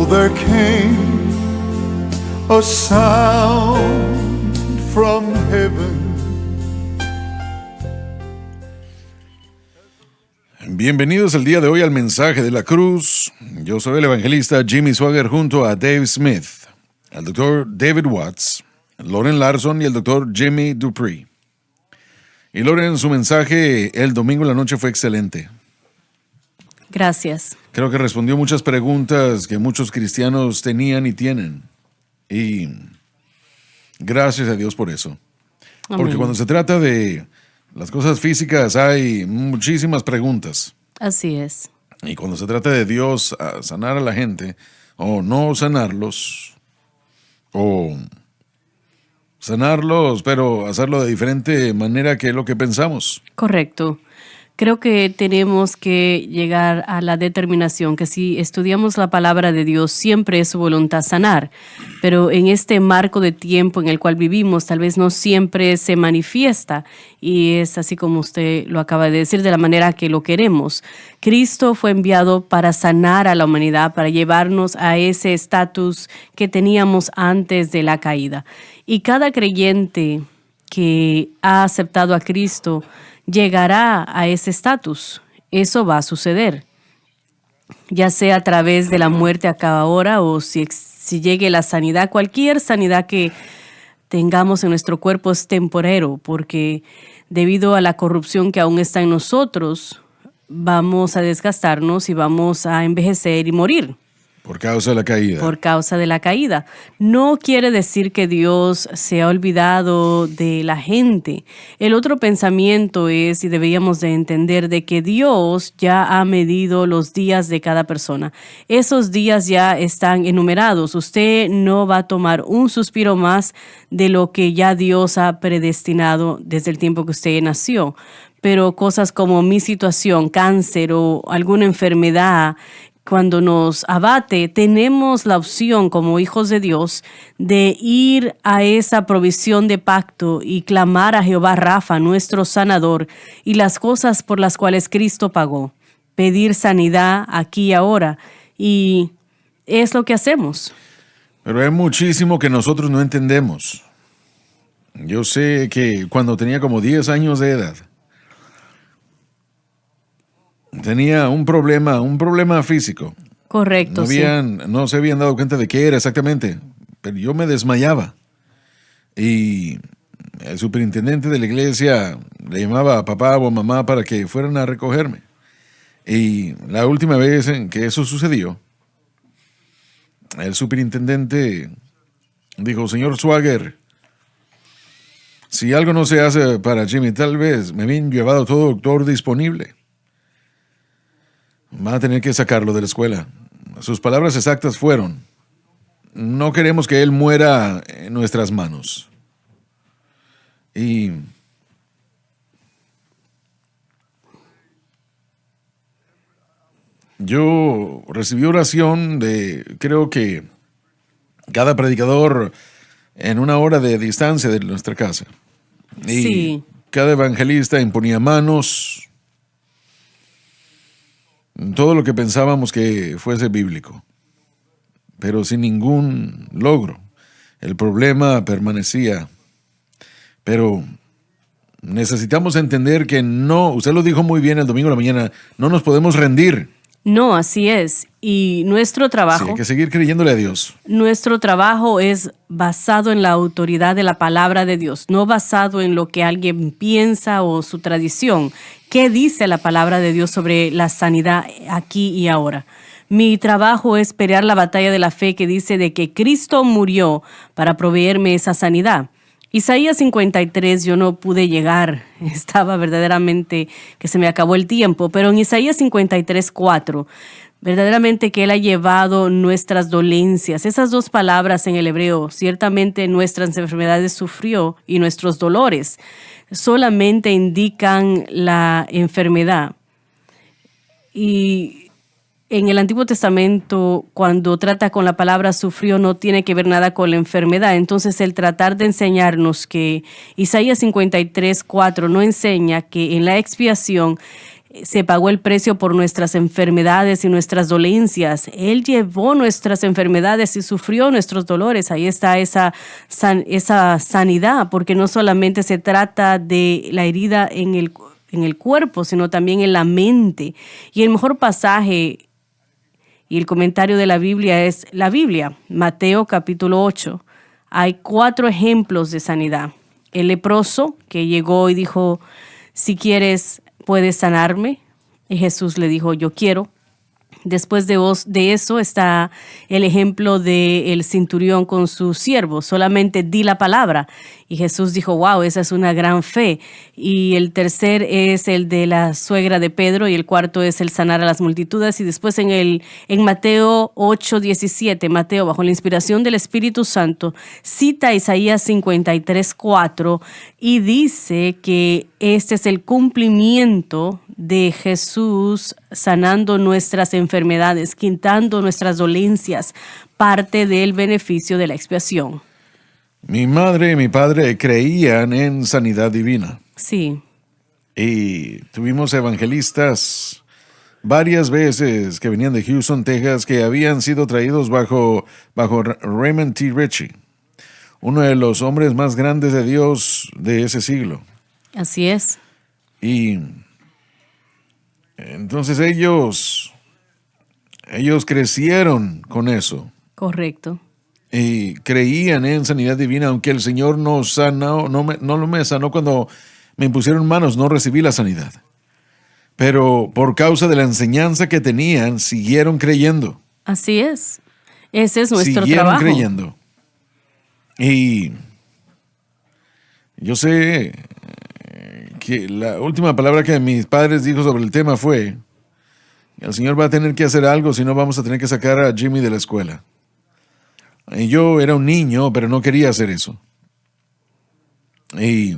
there came a sound from heaven. Bienvenidos el día de hoy al mensaje de la cruz. Yo soy el evangelista Jimmy Swaggart junto a Dave Smith, el doctor David Watts, Loren Larson y el doctor Jimmy Dupree. Y Loren, su mensaje el domingo en la noche fue excelente. Gracias. Creo que respondió muchas preguntas que muchos cristianos tenían y tienen. Y gracias a Dios por eso. Amén. Porque cuando se trata de las cosas físicas hay muchísimas preguntas. Así es. Y cuando se trata de Dios a sanar a la gente, o no sanarlos, o sanarlos, pero hacerlo de diferente manera que lo que pensamos. Correcto. Creo que tenemos que llegar a la determinación que si estudiamos la palabra de Dios, siempre es su voluntad sanar. Pero en este marco de tiempo en el cual vivimos, tal vez no siempre se manifiesta. Y es así como usted lo acaba de decir, de la manera que lo queremos. Cristo fue enviado para sanar a la humanidad, para llevarnos a ese estatus que teníamos antes de la caída. Y cada creyente que ha aceptado a Cristo llegará a ese estatus. Eso va a suceder, ya sea a través de la muerte acá ahora o si llegue la sanidad. Cualquier sanidad que tengamos en nuestro cuerpo es temporero, porque debido a la corrupción que aún está en nosotros, vamos a desgastarnos y vamos a envejecer y morir. Por causa de la caída. Por causa de la caída. No quiere decir que Dios se ha olvidado de la gente. El otro pensamiento es, y deberíamos de entender, de que Dios ya ha medido los días de cada persona. Esos días ya están enumerados. Usted no va a tomar un suspiro más de lo que ya Dios ha predestinado desde el tiempo que usted nació. Pero cosas como mi situación, cáncer o alguna enfermedad, cuando nos abate, tenemos la opción como hijos de Dios de ir a esa provisión de pacto y clamar a Jehová Rafa, nuestro sanador, y las cosas por las cuales Cristo pagó. Pedir sanidad aquí y ahora. Y es lo que hacemos. Pero hay muchísimo que nosotros no entendemos. Yo sé que cuando tenía como 10 años de edad, tenía un problema físico. Correcto, No se habían dado cuenta de qué era exactamente, pero yo me desmayaba. Y el superintendente de la iglesia le llamaba a papá o a mamá para que fueran a recogerme. Y la última vez en que eso sucedió, el superintendente dijo: señor Swaggart, si algo no se hace para Jimmy, tal vez me habían llevado todo doctor disponible. Va a tener que sacarlo de la escuela. Sus palabras exactas fueron: no queremos que él muera en nuestras manos. Y yo recibí oración de, creo que cada predicador en una hora de distancia de nuestra casa. Y sí. Cada evangelista imponía manos. Todo lo que pensábamos que fuese bíblico, pero sin ningún logro. El problema permanecía. Pero necesitamos entender que no, usted lo dijo muy bien el domingo de la mañana, no nos podemos rendir. No, así es. Y nuestro trabajo... Sí, hay que seguir creyéndole a Dios. Nuestro trabajo es basado en la autoridad de la palabra de Dios, no basado en lo que alguien piensa o su tradición. ¿Qué dice la palabra de Dios sobre la sanidad aquí y ahora? Mi trabajo es pelear la batalla de la fe que dice de que Cristo murió para proveerme esa sanidad. Isaías 53, yo no pude llegar, estaba verdaderamente que se me acabó el tiempo, pero en Isaías 53, 4, verdaderamente que Él ha llevado nuestras dolencias. Esas dos palabras en el hebreo, ciertamente nuestras enfermedades sufrió y nuestros dolores, solamente indican la enfermedad. Y en el Antiguo Testamento, cuando trata con la palabra sufrió, no tiene que ver nada con la enfermedad. Entonces, el tratar de enseñarnos que Isaías 53, 4 no enseña que en la expiación se pagó el precio por nuestras enfermedades y nuestras dolencias. Él llevó nuestras enfermedades y sufrió nuestros dolores. Ahí está esa sanidad, porque no solamente se trata de la herida en el cuerpo, sino también en la mente. Y el mejor pasaje y el comentario de la Biblia es la Biblia, Mateo capítulo 8. Hay 4 ejemplos de sanidad. El leproso que llegó y dijo, si quieres, puedes sanarme. Y Jesús le dijo, yo quiero. Después de eso está el ejemplo del centurión con su siervo. Solamente di la palabra. Y Jesús dijo, wow, esa es una gran fe. Y el tercer es el de la suegra de Pedro y el cuarto es el sanar a las multitudes. Y después en Mateo 8:17, Mateo, bajo la inspiración del Espíritu Santo, cita Isaías 53:4 y dice que este es el cumplimiento de Jesús sanando nuestras enfermedades, quitando nuestras dolencias, parte del beneficio de la expiación. Mi madre y mi padre creían en sanidad divina. Sí. Y tuvimos evangelistas varias veces que venían de Houston, Texas, que habían sido traídos bajo Raymond T. Ritchie, uno de los hombres más grandes de Dios de ese siglo. Así es. Y entonces ellos crecieron con eso. Correcto. Y creían en sanidad divina, aunque el Señor no sanó, no me sanó cuando me impusieron manos, no recibí la sanidad. Pero por causa de la enseñanza que tenían, siguieron creyendo. Así es. Ese es nuestro siguieron trabajo. creyendo. Y yo sé que la última palabra que mis padres dijo sobre el tema fue, el Señor va a tener que hacer algo, si no vamos a tener que sacar a Jimmy de la escuela. Y yo era un niño, pero no quería hacer eso. Y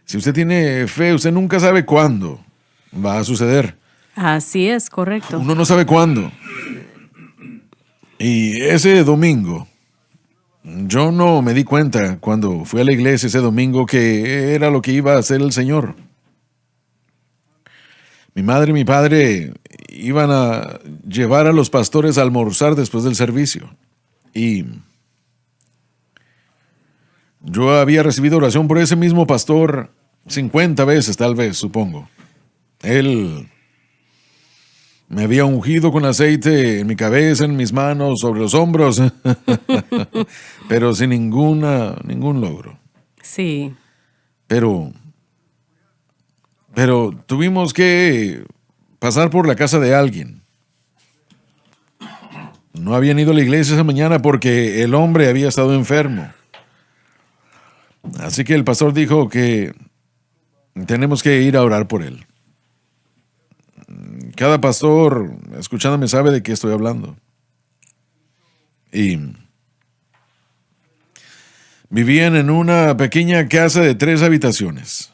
si usted tiene fe, usted nunca sabe cuándo va a suceder. Así es, correcto. Uno no sabe cuándo. Y ese domingo, yo no me di cuenta cuando fui a la iglesia ese domingo que era lo que iba a hacer el Señor. Mi madre y mi padre iban a llevar a los pastores a almorzar después del servicio. Y yo había recibido oración por ese mismo pastor 50 veces, tal vez, supongo. Él me había ungido con aceite en mi cabeza, en mis manos, sobre los hombros, pero sin ningún logro. Sí. Pero tuvimos que pasar por la casa de alguien. No habían ido a la iglesia esa mañana porque el hombre había estado enfermo. Así que el pastor dijo que tenemos que ir a orar por él. Cada pastor, escuchándome, sabe de qué estoy hablando. Y vivían en una pequeña casa de 3 habitaciones.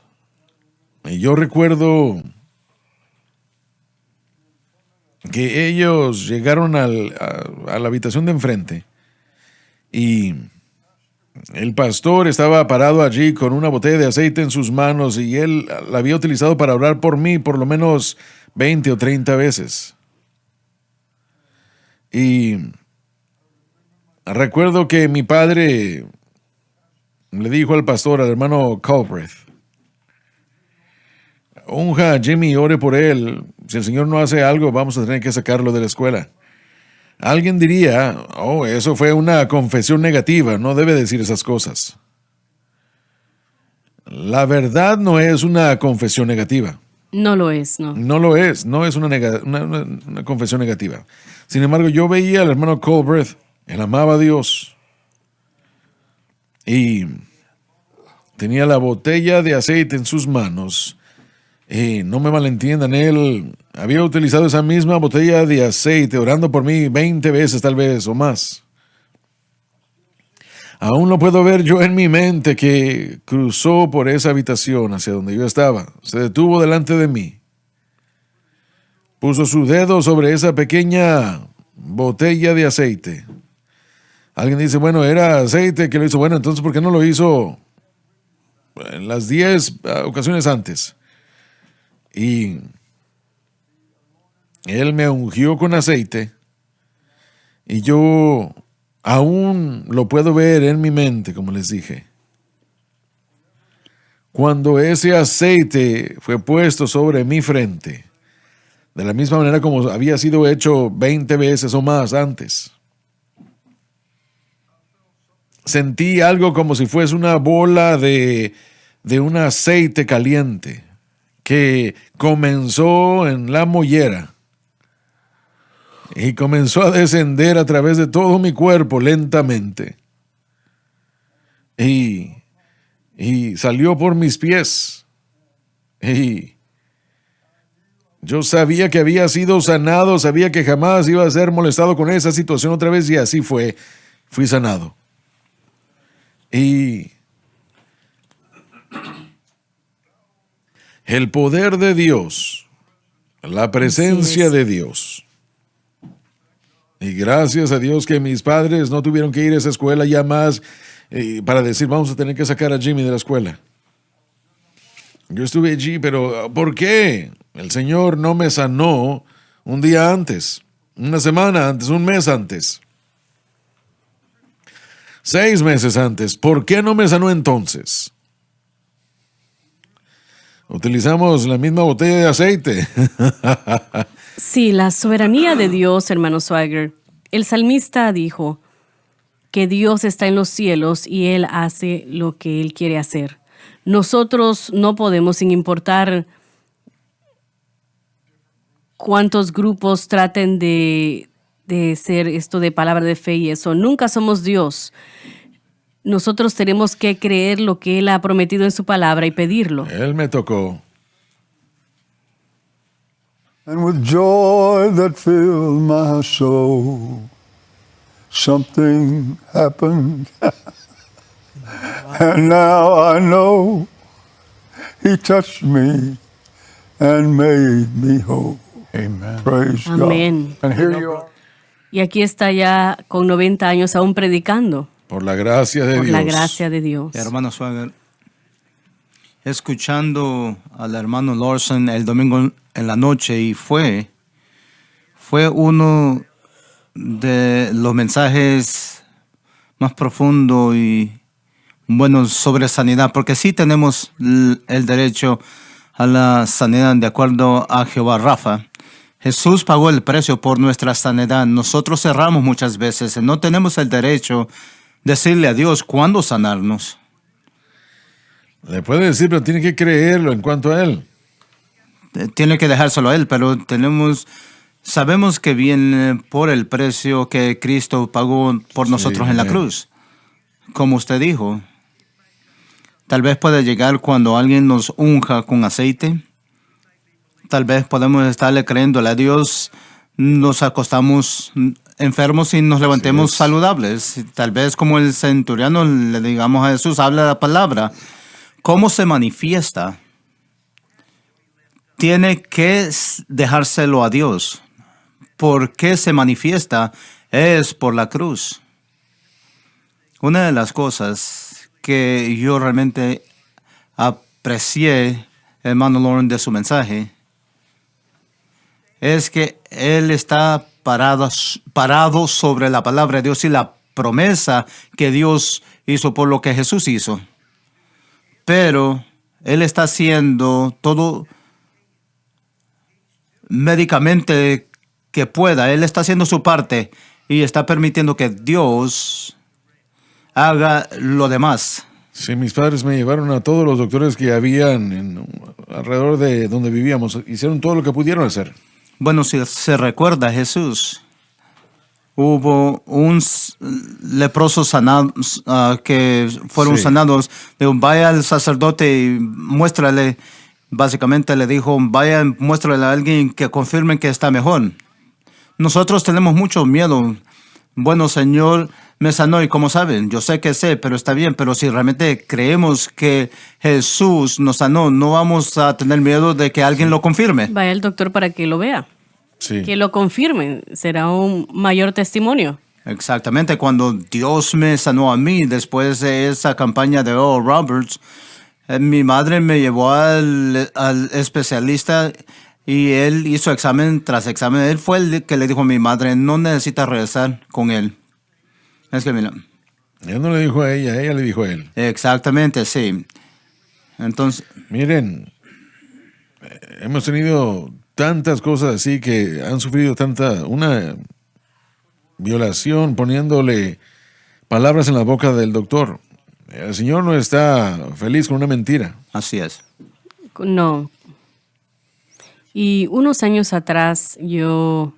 Y yo recuerdo que ellos llegaron a la habitación de enfrente y el pastor estaba parado allí con una botella de aceite en sus manos y él la había utilizado para orar por mí por lo menos 20 o 30 veces. Y recuerdo que mi padre le dijo al pastor, al hermano Culbreth, unja a Jimmy y ore por él. Si el Señor no hace algo, vamos a tener que sacarlo de la escuela. Alguien diría, oh, eso fue una confesión negativa, no debe decir esas cosas. La verdad no es una confesión negativa. No lo es, ¿no? No lo es, no es una confesión negativa. Sin embargo, yo veía al hermano Culbreth, él amaba a Dios y tenía la botella de aceite en sus manos. Y no me malentiendan, él había utilizado esa misma botella de aceite orando por mí 20 veces tal vez o más. Aún lo puedo ver yo en mi mente que cruzó por esa habitación hacia donde yo estaba. Se detuvo delante de mí. Puso su dedo sobre esa pequeña botella de aceite. Alguien dice, bueno, era aceite que lo hizo. Bueno, entonces, ¿por qué no lo hizo en las 10 ocasiones antes? Y Él me ungió con aceite y yo aún lo puedo ver en mi mente, como les dije. Cuando ese aceite fue puesto sobre mi frente, de la misma manera como había sido hecho 20 veces o más antes, sentí algo como si fuese una bola de un aceite caliente que comenzó en la mollera y comenzó a descender a través de todo mi cuerpo lentamente y salió por mis pies y yo sabía que había sido sanado, sabía que jamás iba a ser molestado con esa situación otra vez y así fue, fui sanado. Y el poder de Dios, la presencia de Dios. Y gracias a Dios que mis padres no tuvieron que ir a esa escuela ya más para decir, vamos a tener que sacar a Jimmy de la escuela. Yo estuve allí, pero ¿por qué? El Señor no me sanó un día antes, una semana antes, un mes antes, 6 meses antes. ¿Por qué no me sanó entonces? Utilizamos la misma botella de aceite. Sí, la soberanía de Dios, hermano Swagger. El salmista dijo que Dios está en los cielos y Él hace lo que Él quiere hacer. Nosotros no podemos, sin importar cuántos grupos traten de ser esto de palabra de fe y eso, nunca somos Dios. Nosotros tenemos que creer lo que Él ha prometido en su palabra y pedirlo. Él me tocó. And with joy that filled my soul, something happened. And now I know He touched me and made me whole. Amen. Praise Amén. God. And here you are. Y aquí está ya con 90 años aún predicando. Por la gracia de Por Dios. la gracia de Dios. Hermano Swagger, escuchando al hermano Lawson el domingo en la noche y fue uno de los mensajes más profundos y buenos sobre sanidad, porque sí tenemos el derecho a la sanidad de acuerdo a Jehová Rafa. Jesús pagó el precio por nuestra sanidad. Nosotros cerramos muchas veces. No tenemos el derecho de decirle a Dios cuándo sanarnos. Le puede decir, pero tiene que creerlo en cuanto a Él. Tiene que dejárselo a Él, pero sabemos que viene por el precio que Cristo pagó por nosotros en la cruz. Como usted dijo, tal vez puede llegar cuando alguien nos unja con aceite. Tal vez podemos estarle creyéndole a Dios, nos acostamos enfermos y nos levantemos saludables. Tal vez como el centuriano le digamos a Jesús, habla la palabra. ¿Cómo se manifiesta? Tiene que dejárselo a Dios. ¿Por qué se manifiesta? Es por la cruz. Una de las cosas que yo realmente aprecié, hermano Lauren, de su mensaje, es que él está parado sobre la palabra de Dios y la promesa que Dios hizo por lo que Jesús hizo. Pero él está haciendo todo médicamente que pueda. Él está haciendo su parte y está permitiendo que Dios haga lo demás. Sí, mis padres me llevaron a todos los doctores que habían alrededor de donde vivíamos. Hicieron todo lo que pudieron hacer. Bueno, si se recuerda, Jesús, hubo un leproso sanado, que fueron sanados. Digo, vaya al sacerdote y muéstrale. Básicamente le dijo, vaya, muéstrale a alguien que confirme que está mejor. Nosotros tenemos mucho miedo. Bueno, Señor, me sanó y como saben, yo sé que sé, pero está bien. Pero si realmente creemos que Jesús nos sanó, no vamos a tener miedo de que alguien lo confirme. Vaya al doctor para que lo vea. Sí. Que lo confirmen. Será un mayor testimonio. Exactamente. Cuando Dios me sanó a mí después de esa campaña de Oral Roberts, Mi madre me llevó al especialista y él hizo examen tras examen. Él fue el que le dijo a mi madre, no necesitas regresar con él. Es que mira. Él no le dijo a ella le dijo a él. Exactamente, sí. Entonces, Miren, hemos tenido tantas cosas así que han sufrido una violación poniéndole palabras en la boca del doctor. El Señor no está feliz con una mentira. así es. No. Y unos años atrás yo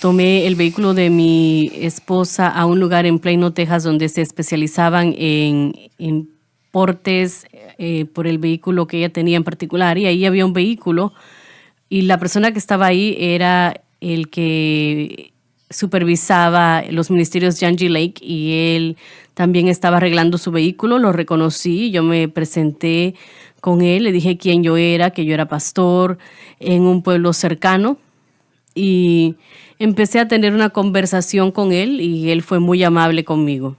tomé el vehículo de mi esposa a un lugar en Plano, Texas, donde se especializaban en portes por el vehículo que ella tenía en particular. Y ahí había un vehículo y la persona que estaba ahí era el que supervisaba los ministerios John G. Lake y él también estaba arreglando su vehículo. Lo reconocí, yo me presenté con él, le dije quién yo era, que yo era pastor en un pueblo cercano y empecé a tener una conversación con él y él fue muy amable conmigo.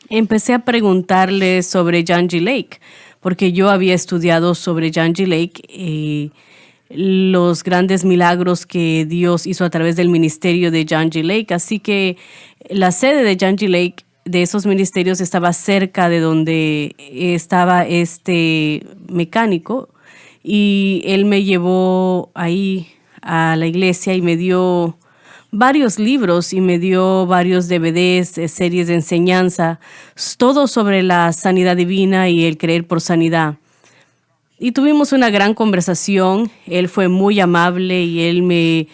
Empecé a preguntarle sobre John G. Lake, porque yo había estudiado sobre John G. Lake y los grandes milagros que Dios hizo a través del ministerio de John G. Lake. Así que la sede de John G. Lake, de esos ministerios, estaba cerca de donde estaba este mecánico y él me llevó ahí a la iglesia y me dio varios libros y me dio varios DVDs, series de enseñanza, todo sobre la sanidad divina y el creer por sanidad. Y tuvimos una gran conversación. Él fue muy amable y él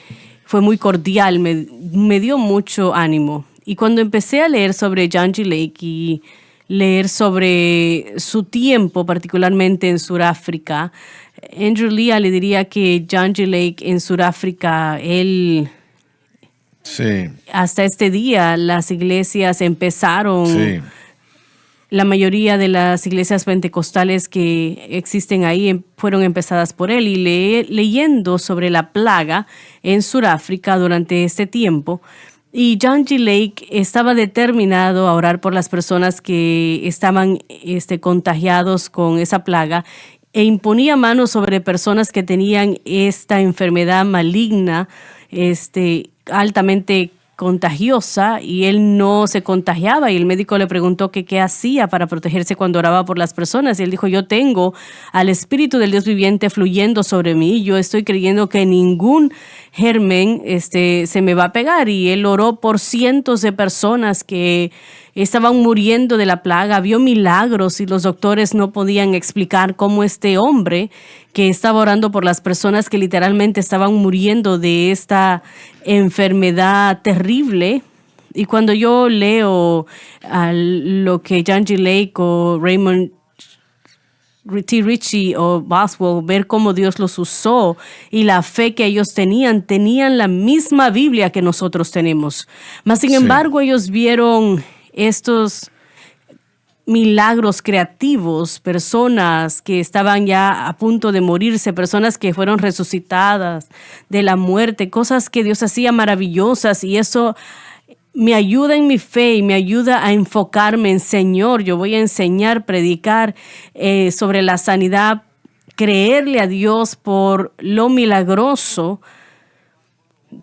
fue muy cordial, me dio mucho ánimo. Y cuando empecé a leer sobre John G. Lake y leer sobre su tiempo, particularmente en Sudáfrica, Andrew Lea le diría que John G. Lake en Sudáfrica, Sí, hasta este día las iglesias empezaron. sí. La mayoría de las iglesias pentecostales que existen ahí fueron empezadas por él. Y leyendo sobre la plaga en Sudáfrica durante este tiempo, y John G. Lake estaba determinado a orar por las personas que estaban contagiados con esa plaga e imponía manos sobre personas que tenían esta enfermedad maligna, altamente contagiosa, y él no se contagiaba y el médico le preguntó que qué hacía para protegerse cuando oraba por las personas y él dijo, yo tengo al Espíritu del Dios viviente fluyendo sobre mí, yo estoy creyendo que ningún germen se me va a pegar, y él oró por cientos de personas que estaban muriendo de la plaga, vio milagros y los doctores no podían explicar cómo este hombre que estaba orando por las personas que literalmente estaban muriendo de esta enfermedad terrible. Y cuando yo leo lo que John G. Lake o Raymond T. Ritchie o Boswell, ver cómo Dios los usó y la fe que ellos tenían la misma Biblia que nosotros tenemos. Mas, sin embargo, ellos vieron estos milagros creativos, personas que estaban ya a punto de morirse, personas que fueron resucitadas de la muerte, cosas que Dios hacía maravillosas, y eso me ayuda en mi fe y me ayuda a enfocarme en Señor. Yo voy a enseñar, predicar sobre la sanidad, creerle a Dios por lo milagroso,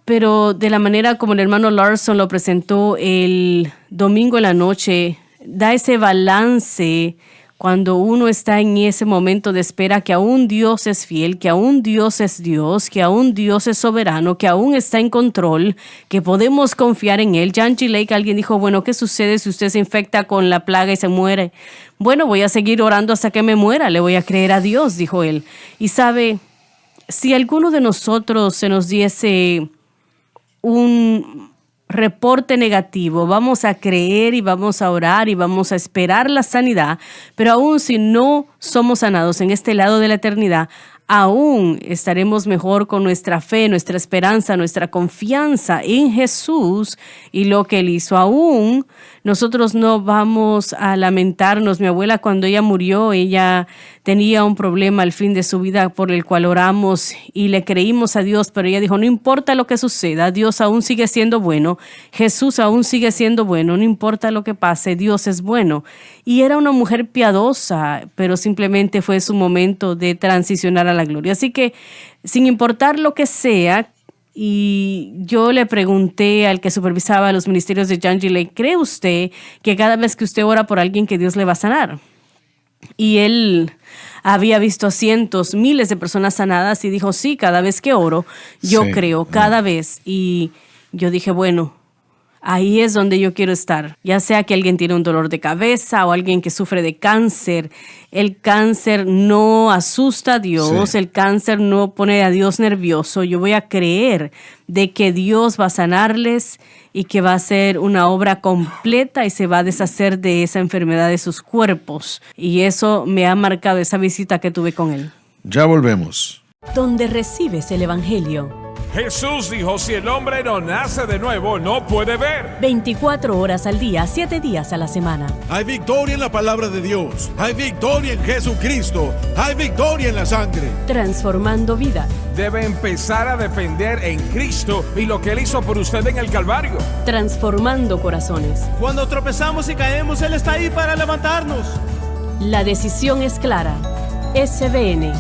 pero de la manera como el hermano Larson lo presentó el domingo en la noche, da ese balance cuando uno está en ese momento de espera, que aún Dios es fiel, que aún Dios es Dios, que aún Dios es soberano, que aún está en control, que podemos confiar en Él. John G. Lake, alguien dijo, bueno, ¿qué sucede si usted se infecta con la plaga y se muere? Bueno, voy a seguir orando hasta que me muera, le voy a creer a Dios, dijo él. Y sabe, si alguno de nosotros se nos diese un reporte negativo, vamos a creer y vamos a orar y vamos a esperar la sanidad, pero aún si no somos sanados en este lado de la eternidad, aún estaremos mejor con nuestra fe, nuestra esperanza, nuestra confianza en Jesús y lo que Él hizo. Aún nosotros no vamos a lamentarnos. Mi abuela, cuando ella murió, ella tenía un problema al fin de su vida por el cual oramos y le creímos a Dios, pero ella dijo, no importa lo que suceda, Dios aún sigue siendo bueno, Jesús aún sigue siendo bueno, no importa lo que pase, Dios es bueno. Y era una mujer piadosa, pero simplemente fue su momento de transicionar a la gloria. Así que, sin importar lo que sea, y yo le pregunté al que supervisaba los ministerios de John G. Lake, ¿cree usted que cada vez que usted ora por alguien que Dios le va a sanar? Y él había visto cientos, miles de personas sanadas y dijo, sí, cada vez que oro, yo Sí. creo, cada vez. Y yo dije, bueno, ahí es donde yo quiero estar. Ya sea que alguien tiene un dolor de cabeza o alguien que sufre de cáncer. El cáncer no asusta a Dios, Sí. el cáncer no pone a Dios nervioso. Yo voy a creer de que Dios va a sanarles y que va a hacer una obra completa y se va a deshacer de esa enfermedad de sus cuerpos. Y eso me ha marcado esa visita que tuve con él. Ya volvemos. Donde recibes el Evangelio. Jesús dijo, si el hombre no nace de nuevo, no puede ver. 24 horas al día, 7 días a la semana. Hay victoria en la palabra de Dios. Hay victoria en Jesucristo. Hay victoria en la sangre. Transformando vida. Debe empezar a defender en Cristo y lo que Él hizo por usted en el Calvario. Transformando corazones. Cuando tropezamos y caemos, Él está ahí para levantarnos. La decisión es clara. SBN.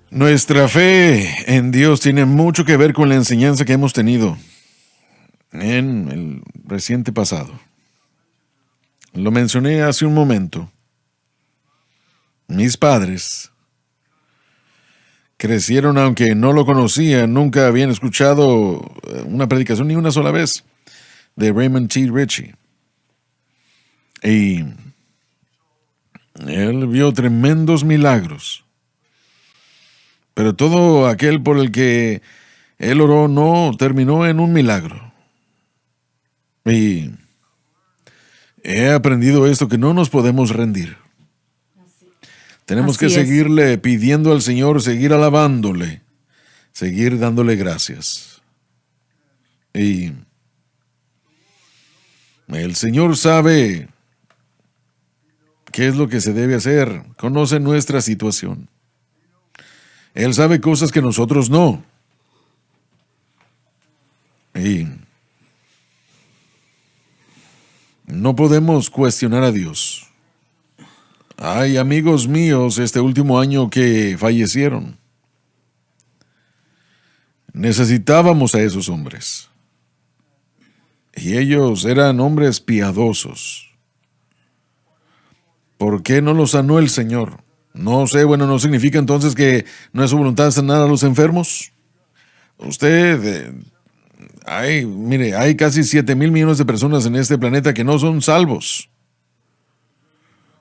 Nuestra fe en Dios tiene mucho que ver con la enseñanza que hemos tenido en el reciente pasado. Lo mencioné hace un momento. Mis padres crecieron, aunque no lo conocían, nunca habían escuchado una predicación ni una sola vez de Raymond T. Ritchie. Y él vio tremendos milagros. Pero todo aquel por el que él oró no terminó en un milagro. Y he aprendido esto, que no nos podemos rendir. Tenemos que Así es. seguirle pidiendo al Señor, seguir alabándole, seguir dándole gracias. Y el Señor sabe qué es lo que se debe hacer, conoce nuestra situación. Él sabe cosas que nosotros no. Y no podemos cuestionar a Dios. Hay amigos míos este último año que fallecieron. Necesitábamos a esos hombres. Y ellos eran hombres piadosos. ¿Por qué no los sanó el Señor? No sé, bueno, ¿no significa entonces que no es su voluntad sanar a los enfermos? Usted, hay casi 7,000 millones de personas en este planeta que no son salvos.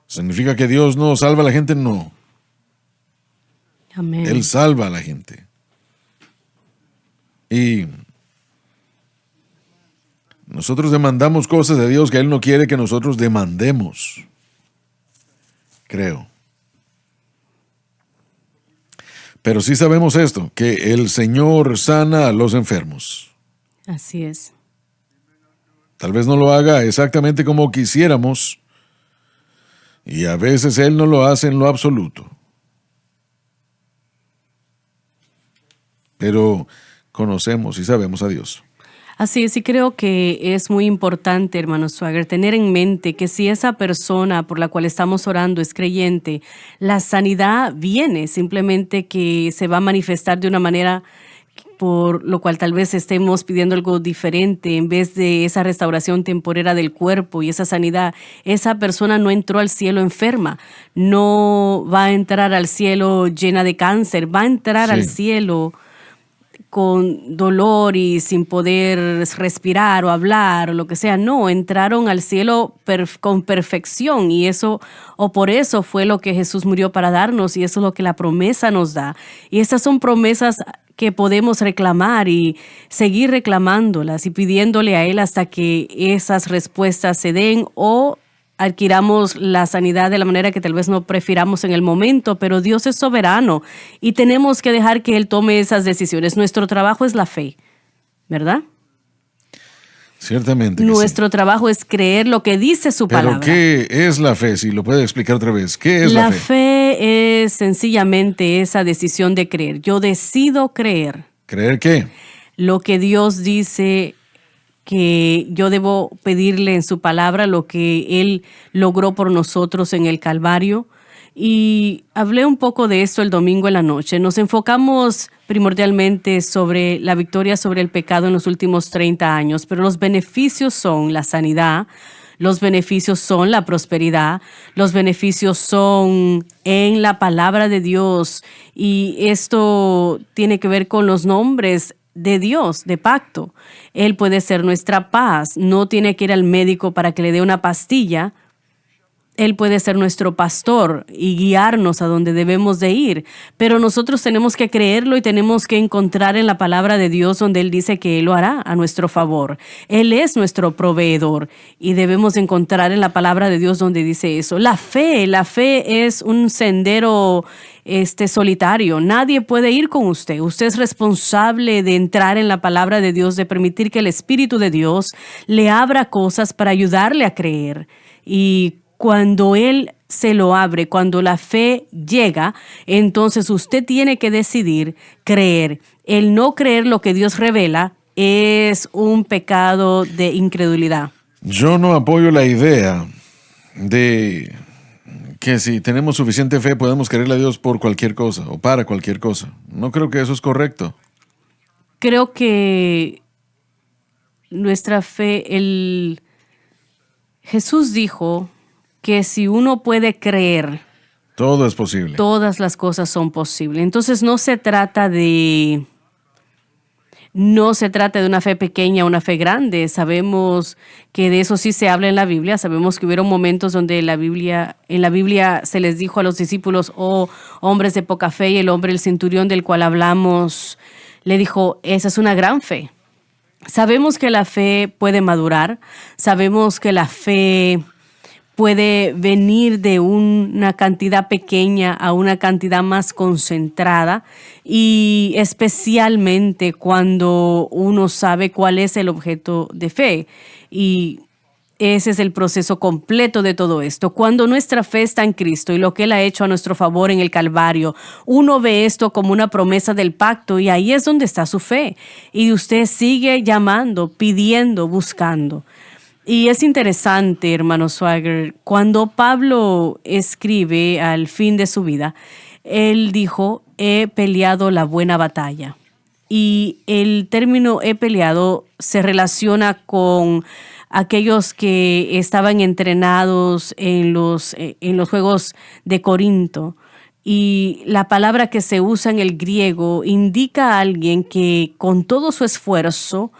¿Significa que Dios no salva a la gente? No. Amén. Él salva a la gente. Y nosotros demandamos cosas de Dios que Él no quiere que nosotros demandemos. Creo. Pero sí sabemos esto, que el Señor sana a los enfermos. Así es. Tal vez no lo haga exactamente como quisiéramos, y a veces Él no lo hace en lo absoluto. Pero conocemos y sabemos a Dios. Así es, y creo que es muy importante, hermano Swagger, tener en mente que si esa persona por la cual estamos orando es creyente, la sanidad viene, simplemente que se va a manifestar de una manera por lo cual tal vez estemos pidiendo algo diferente en vez de esa restauración temporera del cuerpo y esa sanidad. Esa persona no entró al cielo enferma, no va a entrar al cielo llena de cáncer, va a entrar Sí. al cielo con dolor y sin poder respirar o hablar o lo que sea. No, entraron al cielo con perfección y eso, o por eso fue lo que Jesús murió para darnos y eso es lo que la promesa nos da. Y esas son promesas que podemos reclamar y seguir reclamándolas y pidiéndole a Él hasta que esas respuestas se den o adquiramos la sanidad de la manera que tal vez no prefiramos en el momento, pero Dios es soberano y tenemos que dejar que Él tome esas decisiones. Nuestro trabajo es la fe, ¿verdad? Ciertamente. Que Nuestro trabajo es creer lo que dice su Pero palabra. ¿qué es la fe? Si lo puede explicar otra vez. ¿Qué es la La fe? fe es sencillamente esa decisión de creer. Yo decido creer ¿Creer qué? lo que Dios dice que yo debo pedirle en su palabra, lo que Él logró por nosotros en el Calvario. Y hablé un poco de esto el domingo en la noche. Nos enfocamos primordialmente sobre la victoria sobre el pecado en los últimos 30 años, pero los beneficios son la sanidad, los beneficios son la prosperidad, los beneficios son en la palabra de Dios, y esto tiene que ver con los nombres de Dios, de pacto. Él puede ser nuestra paz, no tiene que ir al médico para que le dé una pastilla. Él puede ser nuestro pastor y guiarnos a donde debemos de ir, pero nosotros tenemos que creerlo y tenemos que encontrar en la palabra de Dios donde Él dice que Él lo hará a nuestro favor. Él es nuestro proveedor y debemos encontrar en la palabra de Dios donde dice eso. La fe es un sendero solitario. Nadie puede ir con usted. Usted es responsable de entrar en la palabra de Dios, de permitir que el Espíritu de Dios le abra cosas para ayudarle a creer. Y cuando Él se lo abre, cuando la fe llega, entonces usted tiene que decidir creer. El no creer lo que Dios revela es un pecado de incredulidad. Yo no apoyo la idea de que si tenemos suficiente fe podemos creerle a Dios por cualquier cosa o para cualquier cosa. No creo que eso es correcto. Creo que nuestra fe, Jesús dijo que si uno puede creer, Todo es posible. todas las cosas son posibles. Entonces no se trata de una fe pequeña o una fe grande. Sabemos que de eso sí se habla en la Biblia. Sabemos que hubieron momentos donde en la Biblia se les dijo a los discípulos, oh, hombres de poca fe, y el hombre, el centurión del cual hablamos, le dijo, esa es una gran fe. Sabemos que la fe puede madurar. Sabemos que la fe puede venir de una cantidad pequeña a una cantidad más concentrada, y especialmente cuando uno sabe cuál es el objeto de fe. Y ese es el proceso completo de todo esto. Cuando nuestra fe está en Cristo y lo que Él ha hecho a nuestro favor en el Calvario, uno ve esto como una promesa del pacto, y ahí es donde está su fe. Y usted sigue llamando, pidiendo, buscando. Y es interesante, hermano Swagger, cuando Pablo escribe al fin de su vida, él dijo, he peleado la buena batalla. Y el término he peleado se relaciona con aquellos que estaban entrenados en los Juegos de Corinto. Y la palabra que se usa en el griego indica a alguien que con todo su esfuerzo,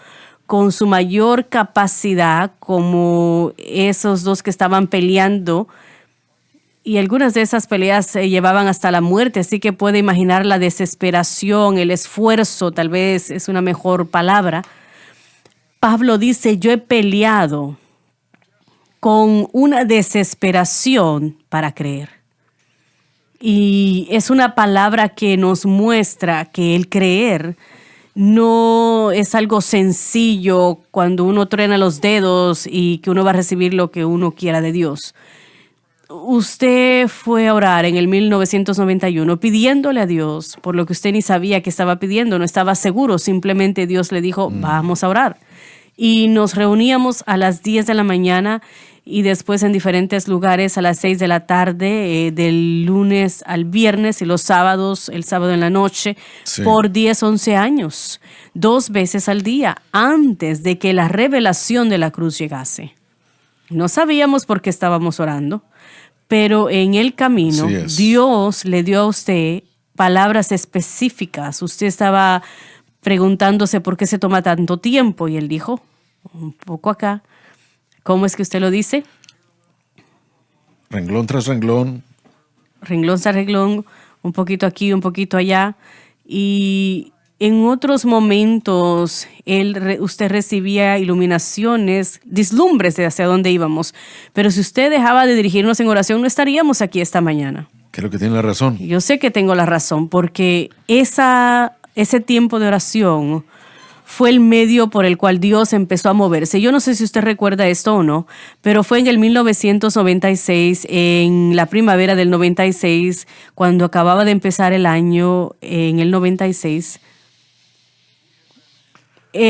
con su mayor capacidad, como esos dos que estaban peleando, y algunas de esas peleas se llevaban hasta la muerte, así que puede imaginar la desesperación, el esfuerzo, tal vez es una mejor palabra. Pablo dice, yo he peleado con una desesperación para creer. Y es una palabra que nos muestra que el creer no es algo sencillo cuando uno truena los dedos y que uno va a recibir lo que uno quiera de Dios. Usted fue a orar en el 1991 pidiéndole a Dios por lo que usted ni sabía que estaba pidiendo, no estaba seguro, simplemente Dios le dijo, vamos a orar. Y nos reuníamos a las 10 de la mañana y después en diferentes lugares a las 6 de la tarde, del lunes al viernes, y los sábados, el sábado en la noche, Sí. por 10, 11 años, 2 veces al día, antes de que la revelación de la cruz llegase. No sabíamos por qué estábamos orando, pero en el camino Así es. Dios le dio a usted palabras específicas. Usted estaba preguntándose por qué se toma tanto tiempo y Él dijo, un poco acá. ¿Cómo es que usted lo dice? Renglón tras renglón. Renglón tras renglón, un poquito aquí, un poquito allá. Y en otros momentos usted recibía iluminaciones, vislumbres de hacia dónde íbamos. Pero si usted dejaba de dirigirnos en oración, no estaríamos aquí esta mañana. Creo que tiene la razón. Yo sé que tengo la razón, porque ese tiempo de oración fue el medio por el cual Dios empezó a moverse. Yo no sé si usted recuerda esto o no, pero fue en el 1996, en la primavera del 96, cuando acababa de empezar el año, en el 96.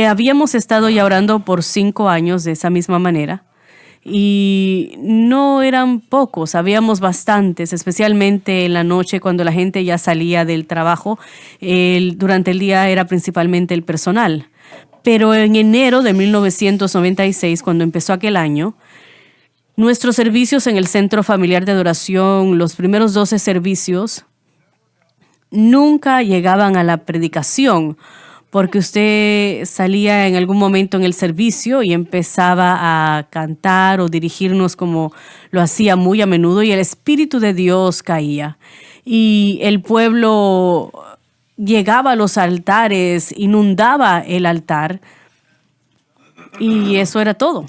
Habíamos estado ya orando por 5 años de esa misma manera. Y no eran pocos, habíamos bastantes, especialmente en la noche cuando la gente ya salía del trabajo. Durante el día era principalmente el personal. Pero en enero de 1996, cuando empezó aquel año, nuestros servicios en el Centro Familiar de Adoración, los primeros 12 servicios, nunca llegaban a la predicación, porque usted salía en algún momento en el servicio y empezaba a cantar o dirigirnos como lo hacía muy a menudo, y el Espíritu de Dios caía. Y el pueblo llegaba a los altares, inundaba el altar, y eso era todo.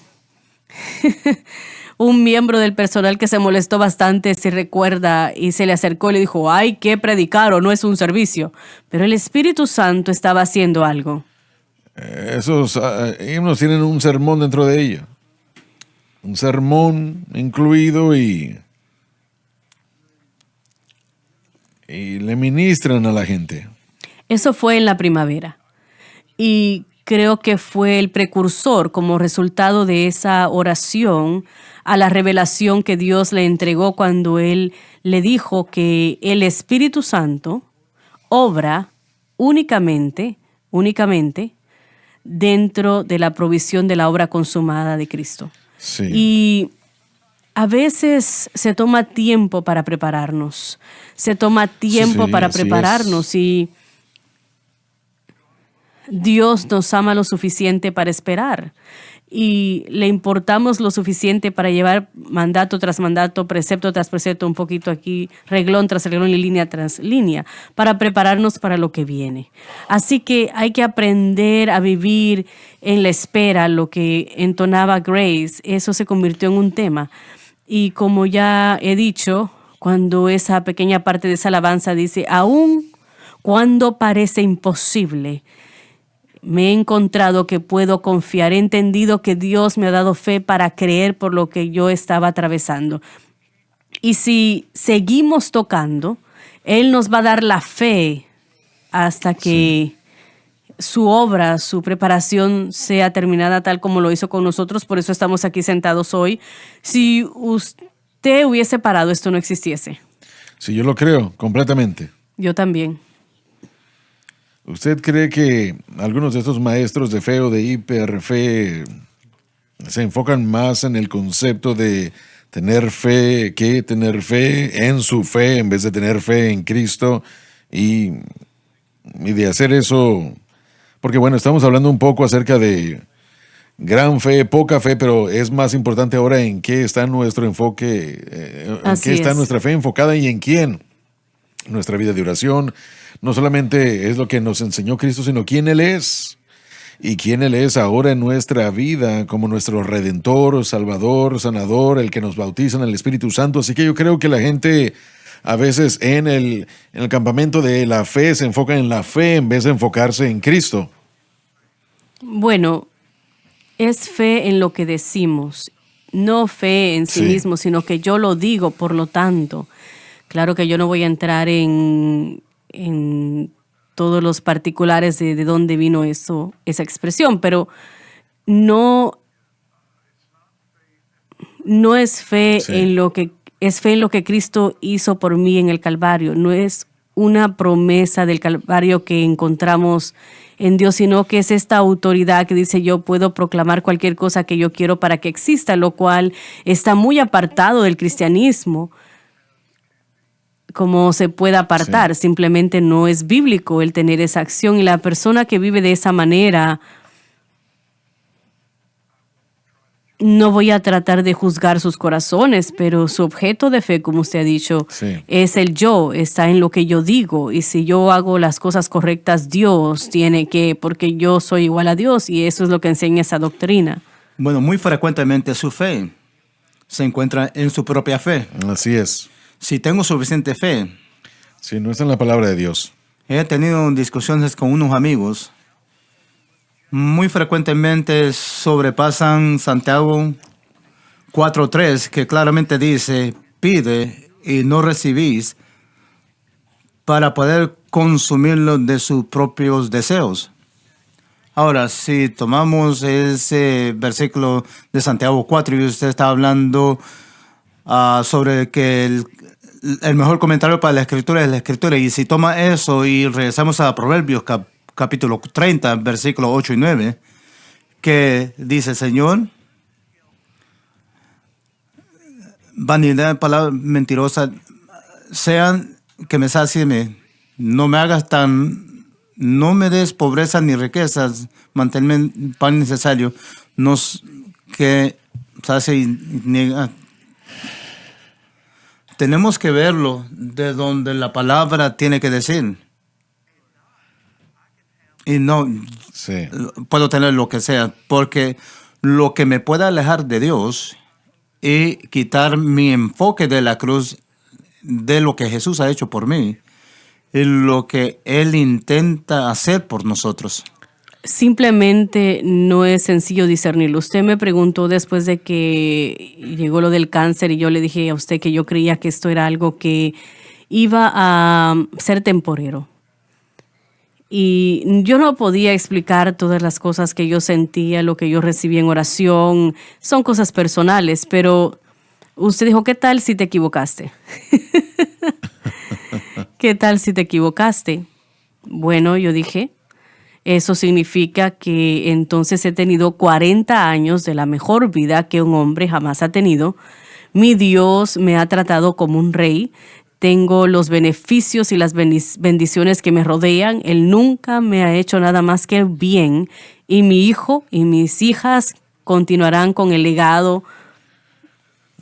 Un miembro del personal que se molestó bastante, si recuerda, y se le acercó y le dijo, hay que predicar o no es un servicio. Pero el Espíritu Santo estaba haciendo algo. Esos himnos tienen un sermón dentro de ella. Un sermón incluido y le ministran a la gente. Eso fue en la primavera. Y creo que fue el precursor como resultado de esa oración a la revelación que Dios le entregó cuando Él le dijo que el Espíritu Santo obra únicamente dentro de la provisión de la obra consumada de Cristo. Sí. Y a veces se toma tiempo para prepararnos. Y Dios nos ama lo suficiente para esperar. Y le importamos lo suficiente para llevar mandato tras mandato, precepto tras precepto, un poquito aquí, reglón tras reglón y línea tras línea, para prepararnos para lo que viene. Así que hay que aprender a vivir en la espera, lo que entonaba Grace. Eso se convirtió en un tema. Y como ya he dicho, cuando esa pequeña parte de esa alabanza dice, aún cuando parece imposible, me he encontrado que puedo confiar. He entendido que Dios me ha dado fe para creer por lo que yo estaba atravesando. Y si seguimos tocando, Él nos va a dar la fe hasta que su obra, su preparación sea terminada tal como lo hizo con nosotros. Por eso estamos aquí sentados hoy. Si usted hubiese parado, esto no existiese. Sí, yo lo creo completamente. Yo también. ¿Usted cree que algunos de estos maestros de fe o de hiperfe se enfocan más en el concepto de tener fe que tener fe en su fe en vez de tener fe en Cristo y de hacer eso? Porque bueno, estamos hablando un poco acerca de gran fe, poca fe, pero es más importante ahora en qué está nuestro enfoque, en qué está nuestra fe enfocada y en quién. Nuestra vida de oración no solamente es lo que nos enseñó Cristo, sino quién Él es. Y quién Él es ahora en nuestra vida como nuestro Redentor, Salvador, Sanador, el que nos bautiza en el Espíritu Santo. Así que yo creo que la gente a veces en el campamento de la fe se enfoca en la fe en vez de enfocarse en Cristo. Bueno, es fe en lo que decimos, no fe en sí mismo, sino que yo lo digo, por lo tanto. Claro que yo no voy a entrar en todos los particulares de dónde vino esa expresión, pero no es fe en lo que es fe en lo que Cristo hizo por mí en el Calvario. No es una promesa del Calvario que encontramos en Dios, sino que es esta autoridad que dice yo puedo proclamar cualquier cosa que yo quiero para que exista, lo cual está muy apartado del cristianismo. Como se pueda apartar, simplemente no es bíblico el tener esa acción, y la persona que vive de esa manera no voy a tratar de juzgar sus corazones, pero su objeto de fe, como usted ha dicho, Sí. es el yo, está en lo que yo digo. Y si yo hago las cosas correctas, Dios tiene que, porque yo soy igual a Dios, y eso es lo que enseña esa doctrina. Bueno, muy frecuentemente su fe se encuentra en su propia fe. Así es. Si tengo suficiente fe, Sí, no está en la palabra de Dios. he tenido discusiones con unos amigos. Muy frecuentemente sobrepasan Santiago 4:3, que claramente dice, pide y no recibís para poder consumirlo de sus propios deseos. Ahora, si tomamos ese versículo de Santiago 4 y usted está hablando sobre que el mejor comentario para la escritura es la escritura, y si toma eso y regresamos a Proverbios capítulo 30, versículos 8 y 9, que dice, Señor, vanidad, palabra mentirosa, sean que me sacien, no me hagas no me des pobreza ni riquezas, manténme pan necesario, que sacie y niega. Tenemos que verlo de donde la palabra tiene que decir. Y no Sí. puedo tener lo que sea, porque lo que me pueda alejar de Dios y quitar mi enfoque de la cruz, de lo que Jesús ha hecho por mí, y lo que Él intenta hacer por nosotros. Simplemente no es sencillo discernirlo. Usted me preguntó después de que llegó lo del cáncer y yo le dije a usted que yo creía que esto era algo que iba a ser temporero. Y yo no podía explicar todas las cosas que yo sentía, lo que yo recibía en oración. Son cosas personales, pero usted dijo, ¿qué tal si te equivocaste? ¿Qué tal si te equivocaste? Bueno, yo dije, eso significa que entonces he tenido 40 años de la mejor vida que un hombre jamás ha tenido. Mi Dios me ha tratado como un rey. Tengo los beneficios y las bendiciones que me rodean. Él nunca me ha hecho nada más que bien. Y mi hijo y mis hijas continuarán con el legado.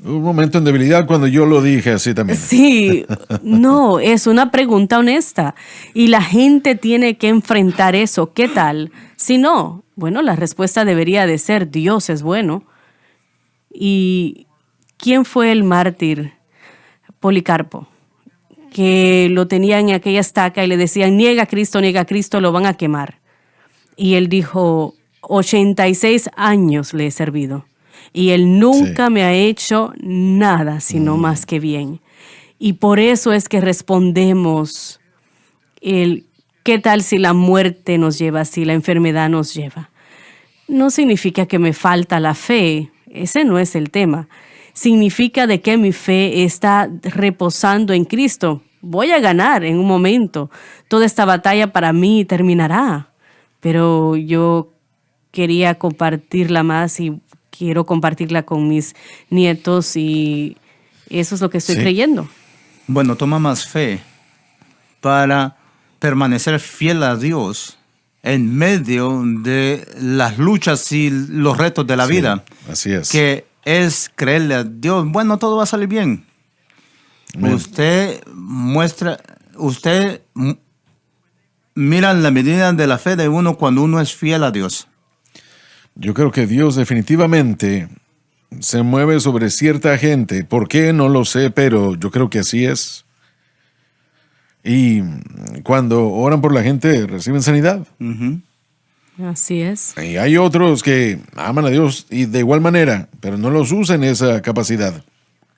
Hubo un momento en debilidad cuando yo lo dije así también. Sí, no, es una pregunta honesta. Y la gente tiene que enfrentar eso. ¿Qué tal? Si no, bueno, la respuesta debería de ser Dios es bueno. ¿Y quién fue el mártir? Policarpo, que lo tenían en aquella estaca y le decían, niega a Cristo, lo van a quemar. Y él dijo, 86 años le he servido. Y él nunca me ha hecho nada, sino más que bien. Y por eso es que respondemos, ¿qué tal si la muerte nos lleva, si la enfermedad nos lleva? No significa que me falta la fe, ese no es el tema. Significa de que mi fe está reposando en Cristo. Voy a ganar en un momento. Toda esta batalla para mí terminará. Pero yo quería compartirla más y quiero compartirla con mis nietos y eso es lo que estoy creyendo. Bueno, toma más fe para permanecer fiel a Dios en medio de las luchas y los retos de la vida. Así es. Que es creerle a Dios, bueno, todo va a salir bien. Amén. Usted mira la medida de la fe de uno cuando uno es fiel a Dios. Yo creo que Dios definitivamente se mueve sobre cierta gente. ¿Por qué? No lo sé, pero yo creo que así es. Y cuando oran por la gente, reciben sanidad. Así es. Y hay otros que aman a Dios y de igual manera, pero no los usan esa capacidad.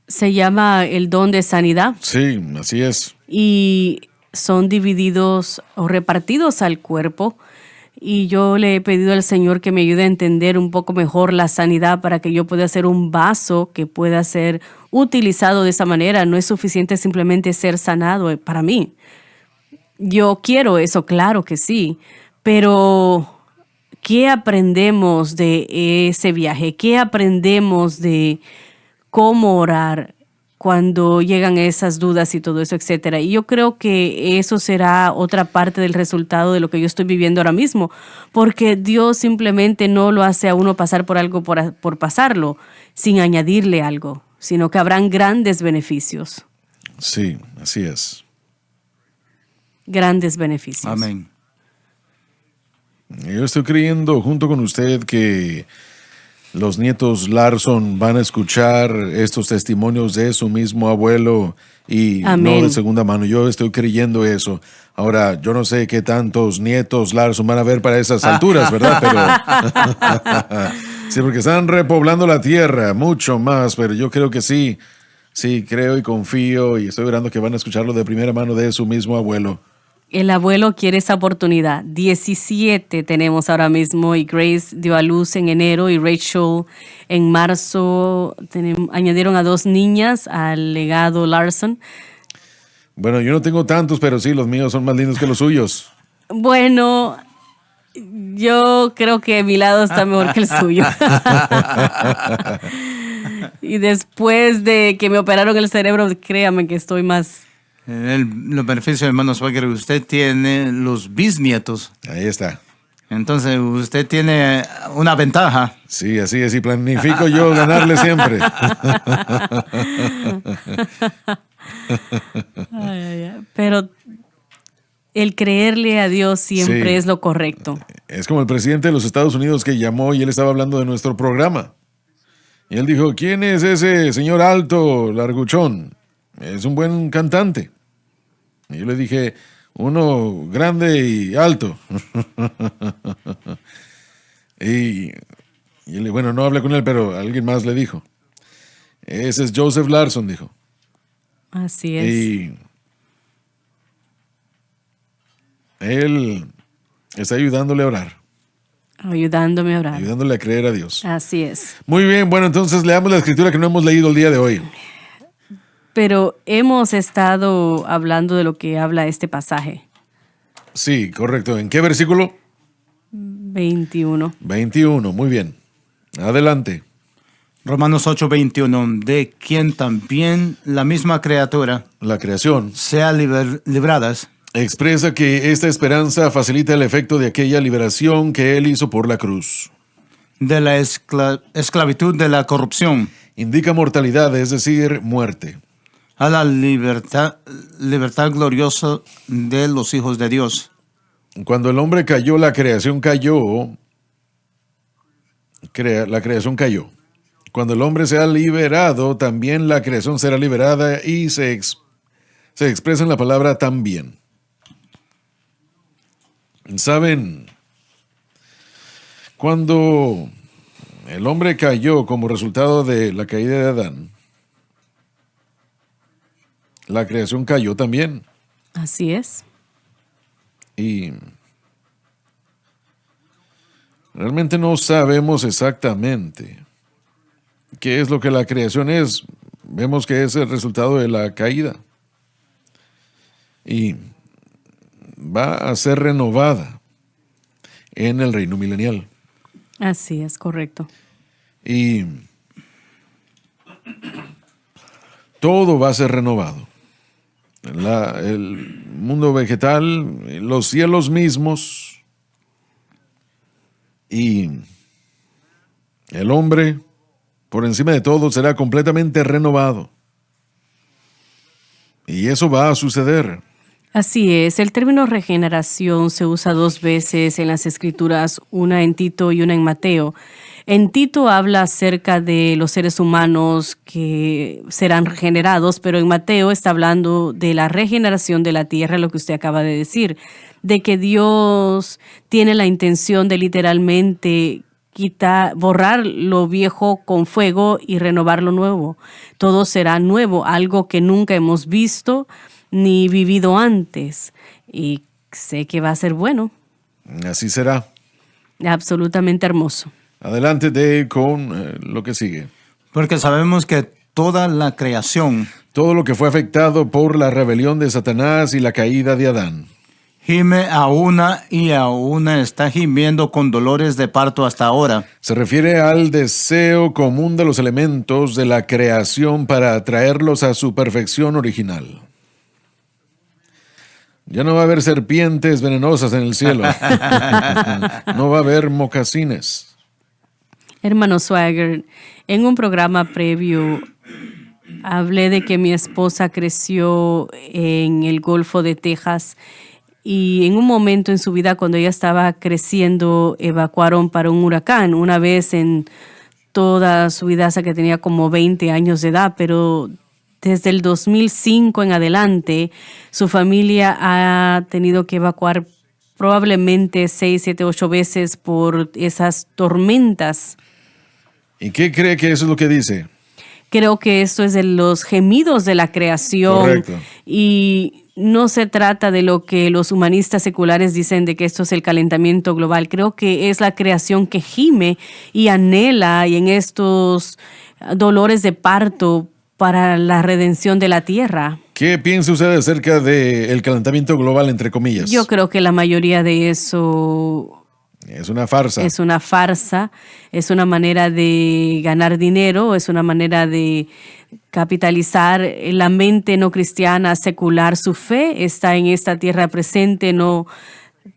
Se llama el don de sanidad Sí, así es. y son divididos o repartidos al cuerpo. Y yo le he pedido al Señor que me ayude a entender un poco mejor la sanidad para que yo pueda ser un vaso que pueda ser utilizado de esa manera. No es suficiente simplemente ser sanado para mí. Yo quiero eso, claro que sí, pero ¿qué aprendemos de ese viaje? ¿Qué aprendemos de cómo orar? cuando llegan esas dudas y todo eso, etcétera. Y yo creo que eso será otra parte del resultado de lo que yo estoy viviendo ahora mismo, porque Dios simplemente no lo hace a uno pasar por algo por pasarlo, sin añadirle algo, sino que habrán grandes beneficios. Sí, así es. Grandes beneficios. Amén. Yo estoy creyendo junto con usted que los nietos Larson van a escuchar estos testimonios de su mismo abuelo y Amén. no de segunda mano. Yo estoy creyendo eso. Ahora, yo no sé qué tantos nietos Larson van a ver para esas alturas, ¿verdad? Pero sí, porque están repoblando la tierra mucho más, pero yo creo que sí. Sí, creo y confío y estoy orando que van a escucharlo de primera mano de su mismo abuelo. El abuelo quiere esa oportunidad. 17 tenemos ahora mismo y Grace dio a luz en enero y Rachel en marzo. Añadieron a 2 niñas al legado Larson. Bueno, yo no tengo tantos, pero sí, los míos son más lindos que los suyos. Bueno, yo creo que mi lado está mejor que el suyo. Y después de que me operaron el cerebro, créame que estoy más... Los beneficios, hermano Swagger, usted tiene los bisnietos. Ahí está. Entonces usted tiene una ventaja. Sí, así es, y planifico yo ganarle siempre. Pero el creerle a Dios siempre Sí. es lo correcto. Es como el presidente de los Estados Unidos que llamó y él estaba hablando de nuestro programa. Y él dijo, ¿quién es ese señor alto, larguchón? Es un buen cantante. Y yo le dije, uno grande y alto. y él, bueno, no hablé con él, pero alguien más le dijo. Ese es Joseph Larson, dijo. Así es. Y él está ayudándole a orar, Ayudándome a orar. ayudándole a creer a Dios. Así es. Muy bien, bueno, entonces leamos la escritura que no hemos leído el día de hoy. Pero hemos estado hablando de lo que habla este pasaje. Sí, correcto. ¿En qué versículo? 21. 21, muy bien. Adelante. Romanos 8:21, de quien también la misma criatura La creación sea libradas expresa que esta esperanza facilita el efecto de aquella liberación que él hizo por la cruz. de la esclavitud de la corrupción Indica mortalidad, es decir, muerte. a la libertad gloriosa de los hijos de Dios. Cuando el hombre cayó, la creación cayó. La creación cayó. Cuando el hombre sea liberado, también la creación será liberada y se expresa en la palabra también. ¿Saben? Cuando el hombre cayó como resultado de la caída de Adán, la creación cayó también. Así es. Y realmente no sabemos exactamente qué es lo que la creación es. Vemos que es el resultado de la caída. Y va a ser renovada en el reino milenial. Así es, correcto. Y todo va a ser renovado. El mundo vegetal, los cielos mismos y el hombre, por encima de todo, será completamente renovado. Y eso va a suceder. Así es, el término regeneración se usa 2 veces en las escrituras, una en Tito y una en Mateo. En Tito habla acerca de los seres humanos que serán regenerados, pero en Mateo está hablando de la regeneración de la tierra, lo que usted acaba de decir, de que Dios tiene la intención de literalmente borrar lo viejo con fuego y renovar lo nuevo. Todo será nuevo, algo que nunca hemos visto ni vivido antes. Y sé que va a ser bueno. Así será. Absolutamente hermoso. Adelante, Dave, con lo que sigue. Porque sabemos que toda la creación Todo lo que fue afectado por la rebelión de Satanás y la caída de Adán. Gime a una y a una está gimiendo con dolores de parto hasta ahora. Se refiere al deseo común de los elementos de la creación para atraerlos a su perfección original. Ya no va a haber serpientes venenosas en el cielo. No va a haber mocasines. Hermano Swagger, en un programa previo hablé de que mi esposa creció en el Golfo de Texas y en un momento en su vida cuando ella estaba creciendo evacuaron para un huracán una vez en toda su vida hasta que tenía como 20 años de edad, pero desde el 2005 en adelante su familia ha tenido que evacuar probablemente 6, 7, 8 veces por esas tormentas. ¿Y qué cree que eso es lo que dice? Creo que esto es de los gemidos de la creación. Correcto. Y no se trata de lo que los humanistas seculares dicen de que esto es el calentamiento global. Creo que es la creación que gime y anhela y en estos dolores de parto para la redención de la tierra. ¿Qué piensa usted acerca del calentamiento global, entre comillas? Yo creo que la mayoría de eso Es una farsa. es una farsa, es una manera de ganar dinero, es una manera de capitalizar la mente no cristiana, secular. Su fe está en esta tierra presente, no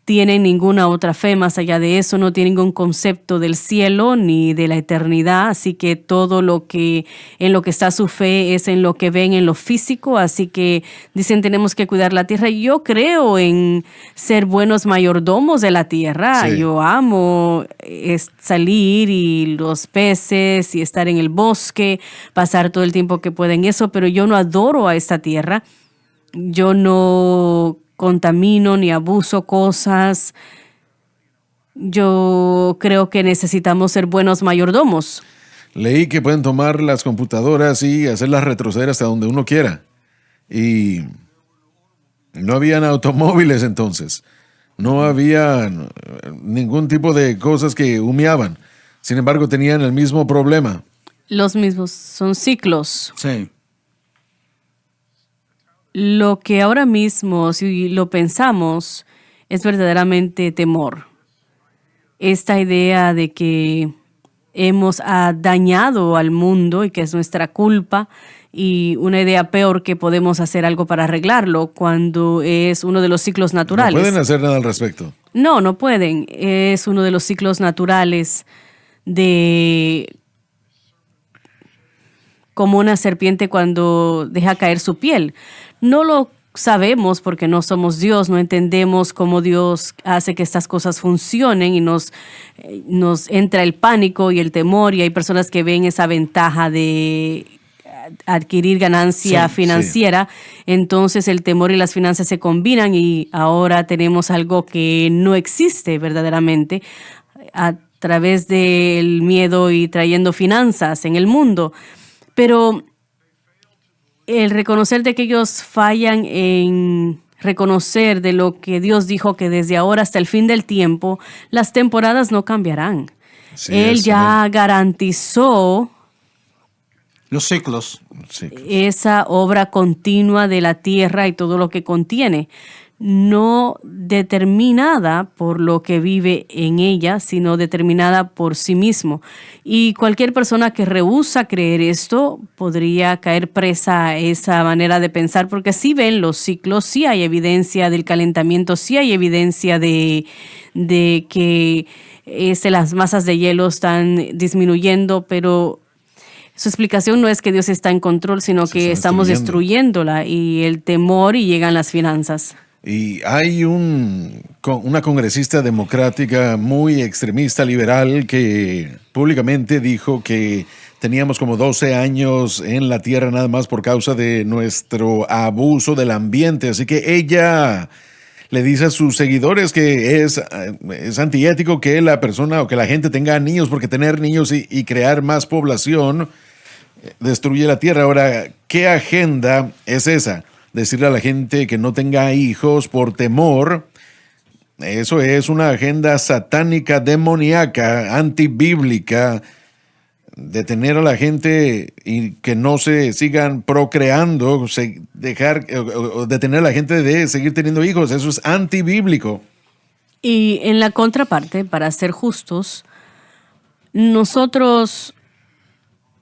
tienen ninguna otra fe más allá de eso, no tienen ningún concepto del cielo ni de la eternidad, así que todo lo que en lo que está su fe es en lo que ven en lo físico, así que dicen tenemos que cuidar la tierra. Yo creo en ser buenos mayordomos de la tierra, Sí. yo amo salir y los peces y estar en el bosque, pasar todo el tiempo que pueda en eso, pero yo no adoro a esta tierra, yo no contamino ni abuso cosas. Yo creo que necesitamos ser buenos mayordomos. Leí que pueden tomar las computadoras y hacerlas retroceder hasta donde uno quiera. Y no habían automóviles entonces. No había ningún tipo de cosas que humeaban. Sin embargo, tenían el mismo problema. Los mismos son ciclos. Sí. Lo que ahora mismo, si lo pensamos, es verdaderamente temor. Esta idea de que hemos dañado al mundo y que es nuestra culpa, y una idea peor que podemos hacer algo para arreglarlo cuando es uno de los ciclos naturales. No pueden hacer nada al respecto. No, no pueden. Es uno de los ciclos naturales de como una serpiente cuando deja caer su piel. No lo sabemos porque no somos Dios, no entendemos cómo Dios hace que estas cosas funcionen y nos entra el pánico y el temor y hay personas que ven esa ventaja de adquirir ganancia Sí, financiera, entonces el temor y las finanzas se combinan y ahora tenemos algo que no existe verdaderamente a través del miedo y trayendo finanzas en el mundo. Pero el reconocer de que ellos fallan en reconocer de lo que Dios dijo que desde ahora hasta el fin del tiempo, las temporadas no cambiarán. Sí, Él es, ya amén. Los garantizó ciclos. Sí. esa obra continua de la tierra y todo lo que contiene, no determinada por lo que vive en ella, sino determinada por sí mismo. Y cualquier persona que rehúsa creer esto podría caer presa a esa manera de pensar, porque sí ven los ciclos, sí hay evidencia del calentamiento, sí hay evidencia de que las masas de hielo están disminuyendo, pero su explicación no es que Dios está en control, sino Se que están estamos destruyendo. destruyéndola y el temor y llegan las finanzas. Y hay una congresista democrática muy extremista, liberal, que públicamente dijo que teníamos como 12 años en la tierra nada más por causa de nuestro abuso del ambiente. Así que ella le dice a sus seguidores que es antiético que la persona o que la gente tenga niños, porque tener niños y crear más población destruye la tierra. Ahora, ¿qué agenda es esa? Decirle a la gente que no tenga hijos por temor. Eso es una agenda satánica, demoníaca, antibíblica. detener a la gente y que no se sigan procreando, detener a la gente de seguir teniendo hijos. Eso es antibíblico. Y en la contraparte, para ser justos, nosotros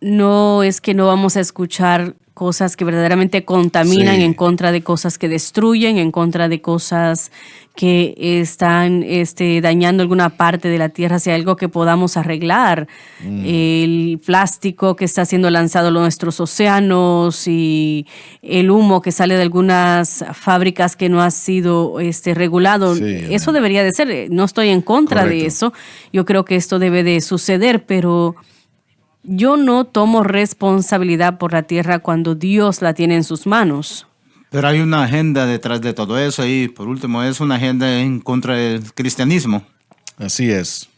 no es que no vamos a escuchar cosas que verdaderamente contaminan, Sí. en contra de cosas que destruyen, en contra de cosas que están dañando alguna parte de la tierra, si hay algo que podamos arreglar. El plástico que está siendo lanzado a nuestros océanos y el humo que sale de algunas fábricas que no ha sido regulado. Sí, Eso debería de ser. No estoy en contra de Correcto. eso. Yo creo que esto debe de suceder, pero yo no tomo responsabilidad por la tierra cuando Dios la tiene en sus manos. Pero hay una agenda detrás de todo eso y por último es una agenda en contra del cristianismo. Así es.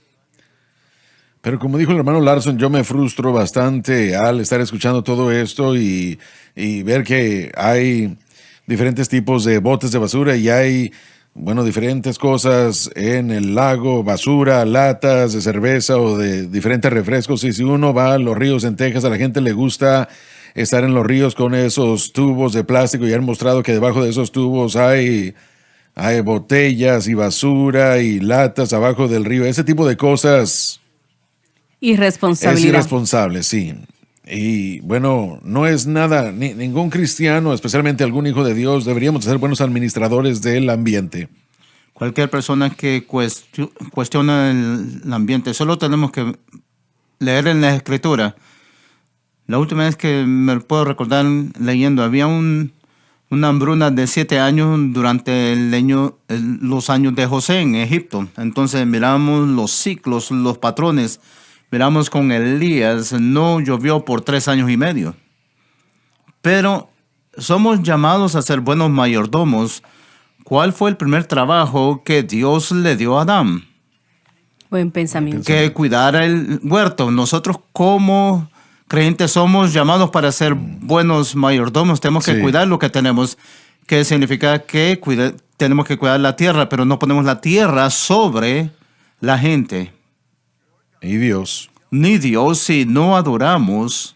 Pero como dijo el hermano Larson, yo me frustro bastante al estar escuchando todo esto y ver que hay diferentes tipos de botes de basura y hay, bueno, diferentes cosas en el lago, basura, latas de cerveza o de diferentes refrescos. Y si uno va a los ríos en Texas, a la gente le gusta estar en los ríos con esos tubos de plástico y han mostrado que debajo de esos tubos hay botellas y basura y latas abajo del río. Ese tipo de cosas es Irresponsabilidad. irresponsable, sí. Y bueno, no es nada, ningún cristiano, especialmente algún hijo de Dios, deberíamos ser buenos administradores del ambiente. Cualquier persona que cuestiona el ambiente, solo tenemos que leer en la escritura. La última vez que me puedo recordar leyendo, había una hambruna de 7 años durante los años de José en Egipto. Entonces miramos los ciclos, los patrones. Miramos con Elías, no llovió por 3 años y medio. Pero somos llamados a ser buenos mayordomos. ¿Cuál fue el primer trabajo que Dios le dio a Adán? Buen pensamiento. Que cuidara el huerto. Nosotros como creyentes somos llamados para ser buenos mayordomos. Tenemos que Sí. cuidar lo que tenemos, que significa que tenemos que cuidar la tierra, pero no ponemos la tierra sobre la gente. Y Dios. Ni Dios si no adoramos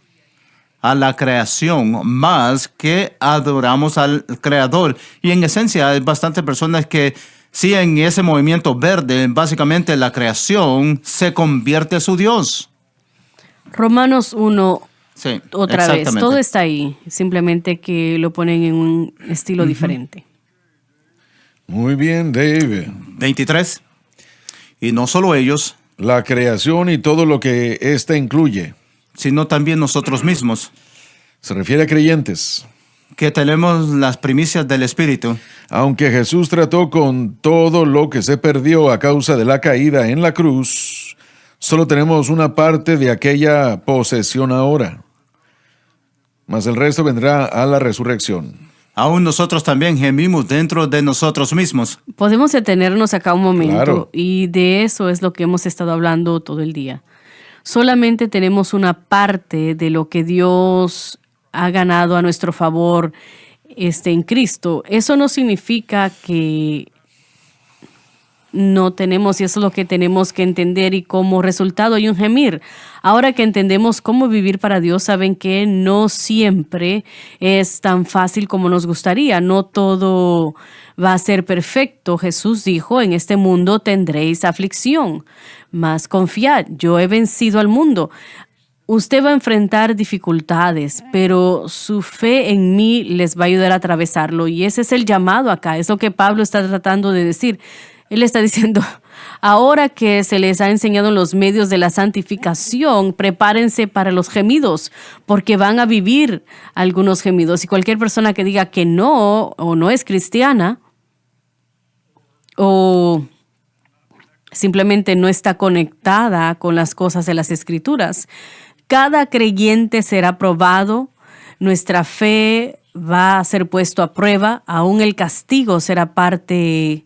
a la creación más que adoramos al Creador. Y en esencia hay bastantes personas que sí, en ese movimiento verde, básicamente la creación se convierte en su Dios. Romanos 1, Sí, otra vez, exactamente. todo está ahí, simplemente que lo ponen en un estilo diferente. Muy bien, Dave. 23. Y no solo ellos, La creación y todo lo que ésta incluye. sino también nosotros mismos, Se refiere a creyentes. que tenemos las primicias del Espíritu. Aunque Jesús trató con todo lo que se perdió a causa de la caída en la cruz, solo tenemos una parte de aquella posesión ahora. Mas el resto vendrá a la resurrección. Aún nosotros también gemimos dentro de nosotros mismos. Podemos detenernos acá un momento Claro. y de eso es lo que hemos estado hablando todo el día. Solamente tenemos una parte de lo que Dios ha ganado a nuestro favor en Cristo. Eso no significa que no tenemos, y eso es lo que tenemos que entender, y como resultado hay un gemir. Ahora que entendemos cómo vivir para Dios, saben que no siempre es tan fácil como nos gustaría. No todo va a ser perfecto. Jesús dijo, en este mundo tendréis aflicción, mas confiad, yo he vencido al mundo. Usted va a enfrentar dificultades, pero su fe en mí les va a ayudar a atravesarlo. Y ese es el llamado acá, es lo que Pablo está tratando de decir. Él está diciendo, ahora que se les ha enseñado los medios de la santificación, prepárense para los gemidos, porque van a vivir algunos gemidos. Y cualquier persona que diga que no, o no es cristiana, o simplemente no está conectada con las cosas de las Escrituras, cada creyente será probado, nuestra fe va a ser puesto a prueba, aún el castigo será parte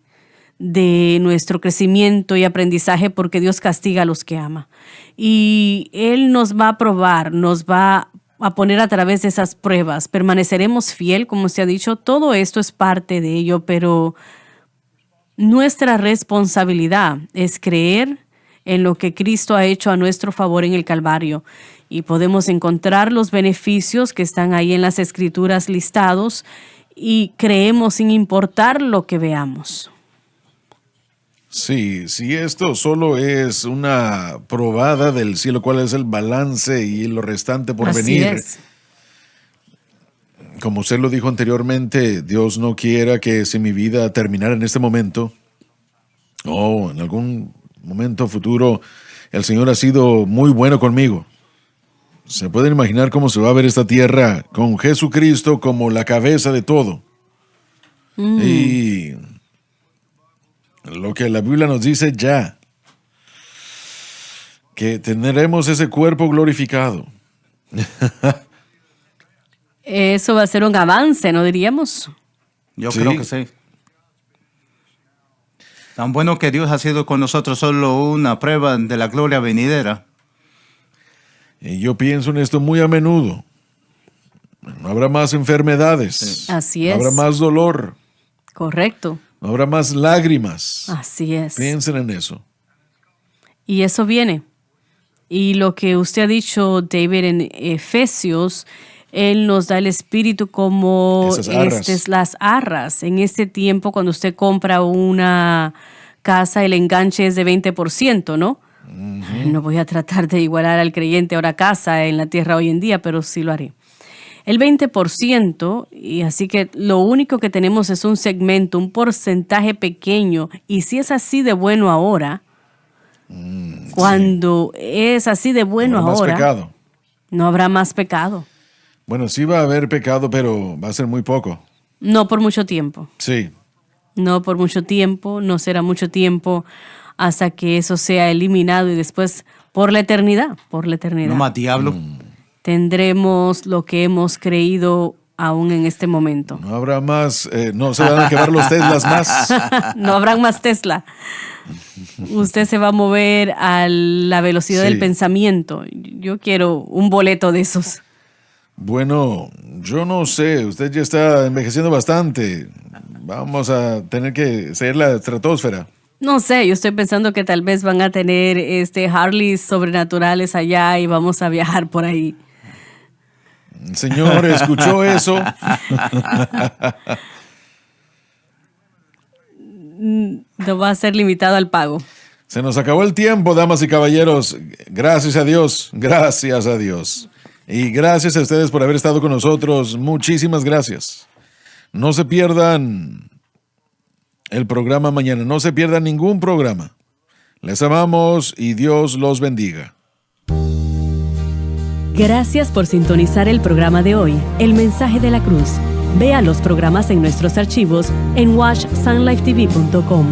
de nuestro crecimiento y aprendizaje, porque Dios castiga a los que ama. Y Él nos va a probar, nos va a poner a través de esas pruebas. Permaneceremos fiel, como se ha dicho, todo esto es parte de ello, pero nuestra responsabilidad es creer en lo que Cristo ha hecho a nuestro favor en el Calvario. Y podemos encontrar los beneficios que están ahí en las Escrituras listados y creemos sin importar lo que veamos. Sí, si esto solo es una probada del cielo, cuál es el balance y lo restante por Así venir. es. Como usted lo dijo anteriormente, Dios no quiera que si mi vida terminara en este momento o en algún momento futuro, el Señor ha sido muy bueno conmigo. Se pueden imaginar cómo se va a ver esta tierra con Jesucristo como la cabeza de todo. Y lo que la Biblia nos dice ya, que tendremos ese cuerpo glorificado. Eso va a ser un avance, ¿no diríamos? Yo Sí. creo que sí. Tan bueno que Dios ha sido con nosotros solo una prueba de la gloria venidera. Y yo pienso en esto muy a menudo. No habrá más enfermedades. Así No habrá es. más dolor. Correcto. No habrá más lágrimas. Así es. Piensen en eso. Y eso viene. Y lo que usted ha dicho, David, en Efesios, Él nos da el Espíritu como Esas arras. las arras. En este tiempo, cuando usted compra una casa, el enganche es de 20%, ¿no? No voy a tratar de igualar al creyente ahora casa en la tierra hoy en día, pero sí lo haré. El 20%, y así que lo único que tenemos es un segmento, un porcentaje pequeño. Y si es así de bueno ahora, cuando es así de bueno No habrá más ahora, pecado. no habrá más pecado. Bueno, sí va a haber pecado, pero va a ser muy poco. No por mucho tiempo. Sí. No por mucho tiempo, no será mucho tiempo hasta que eso sea eliminado y después por la eternidad, No más diablo. tendremos lo que hemos creído aún en este momento. No habrá más, no se van a quemar los Teslas más. No habrán más Tesla. Usted se va a mover a la velocidad Sí. del pensamiento. Yo quiero un boleto de esos. Bueno, yo no sé, usted ya está envejeciendo bastante. Vamos a tener que seguir la estratosfera. No sé, yo estoy pensando que tal vez van a tener Harleys sobrenaturales allá y vamos a viajar por ahí. Señor, ¿escuchó eso? No va a ser limitado al pago. Se nos acabó el tiempo, damas y caballeros. Gracias a Dios, gracias a Dios. Y gracias a ustedes por haber estado con nosotros. Muchísimas gracias. No se pierdan el programa mañana. No se pierdan ningún programa. Les amamos y Dios los bendiga. Gracias por sintonizar el programa de hoy, El Mensaje de la Cruz. Vea los programas en nuestros archivos en washsunlifetv.com.